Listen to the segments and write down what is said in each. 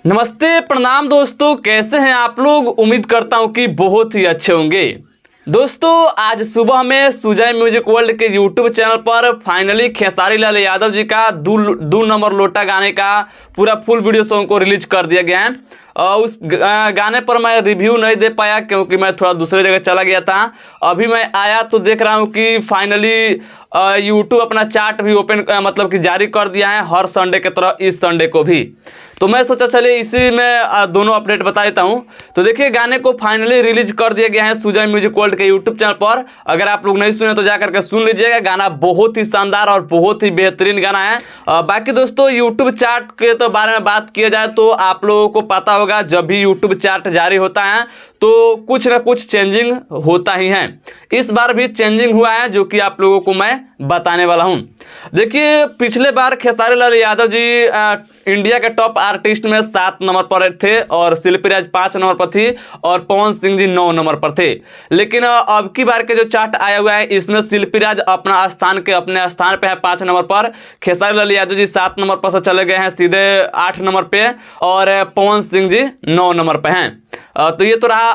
नमस्ते प्रणाम दोस्तों, कैसे हैं आप लोग। उम्मीद करता हूं कि बहुत ही अच्छे होंगे। दोस्तों आज सुबह में सुजय म्यूजिक वर्ल्ड के यूट्यूब चैनल पर फाइनली खेसारी लाल यादव जी का दू नंबर लोटा गाने का पूरा फुल वीडियो सॉन्ग को रिलीज कर दिया गया है। उस गाने पर मैं रिव्यू नहीं दे पाया क्योंकि मैं थोड़ा दूसरे जगह चला गया था। अभी मैं आया तो देख रहा हूँ कि फाइनली यूट्यूब अपना चार्ट भी ओपन मतलब कि जारी कर दिया है, हर संडे की तरह इस संडे को भी। तो मैं सोचा चलिए इसी में दोनों अपडेट बता देता हूँ। तो देखिए गाने को फाइनली रिलीज कर दिया गया है सुजय म्यूजिक वर्ल्ड के यूट्यूब चैनल पर। अगर आप लोग नहीं सुने तो जाकर के सुन लीजिएगा। गाना बहुत ही शानदार और बहुत ही बेहतरीन गाना है। बाकी दोस्तों यूट्यूब चार्ट के तो बारे में बात किया जाए तो आप लोगों को पता होगा जब भी यूट्यूब चार्ट जारी होता है तो कुछ ना कुछ चेंजिंग होता ही है। इस बार भी चेंजिंग हुआ है जो कि आप लोगों को मैं बताने वाला हूं। देखिए पिछले बार खेसारी लाल यादव जी इंडिया के टॉप आर्टिस्ट में 7 नंबर पर थे और शिल्पी राज 5 नंबर पर थी और पवन सिंह जी 9 नंबर पर थे। लेकिन अब की बार के जो चार्ट आया हुआ है इसमें शिल्पी राज अपने स्थान पे है 5 नंबर पर। खेसारी लाल यादव जी 7 नंबर पर से चले गए हैं सीधे 8 नंबर पे और पवन सिंह जी 9 नंबर पे हैं। तो ये तो रहा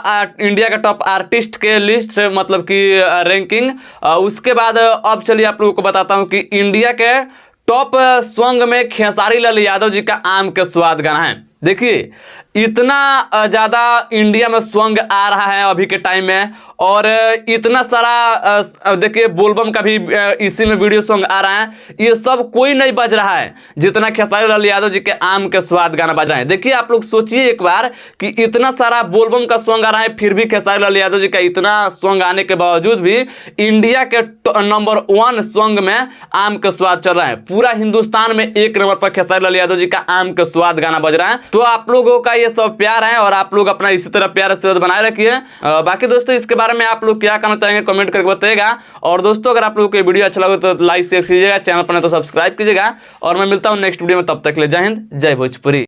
इंडिया का टॉप आर्टिस्ट के लिस्ट मतलब कि रैंकिंग। उसके बाद अब चलिए आप लोगों को बताता हूं कि इंडिया के टॉप सॉन्ग में खेसारी लाल यादव जी का आम के स्वाद गाना है। देखिए इतना ज़्यादा इंडिया में सॉन्ग आ रहा है अभी के टाइम में और इतना सारा देखिए बोलबम का भी इसी में वीडियो सॉन्ग आ रहा है। ये सब कोई नहीं बज रहा है जितना खेसारी लाल यादव जी के आम के स्वाद गाना बज रहा है। देखिए आप लोग सोचिए एक बार कि इतना सारा बोलबम का सॉन्ग आ रहा है फिर भी खेसारी लाल यादव जी का इतना सॉन्ग आने के बावजूद भी इंडिया के नंबर 1 सॉन्ग में आम के स्वाद चल रहा है। पूरा हिंदुस्तान में 1 नंबर पर खेसारी लाल यादव जी का आम के स्वाद गाना बज रहा है। तो आप लोगों का ये सब प्यार है और आप लोग अपना इसी तरह प्यार से बनाए रखिए। बाकी दोस्तों इसके बारे में आप लोग क्या करना चाहेंगे कमेंट करके बताइएगा। और दोस्तों अगर आप लोगों को वीडियो अच्छा लगे तो लाइक शेयर कीजिएगा, चैनल पर नहीं तो सब्सक्राइब कीजिएगा। और मैं मिलता हूं नेक्स्ट वीडियो में, तब तक ले जय हिंद जय भोजपुरी।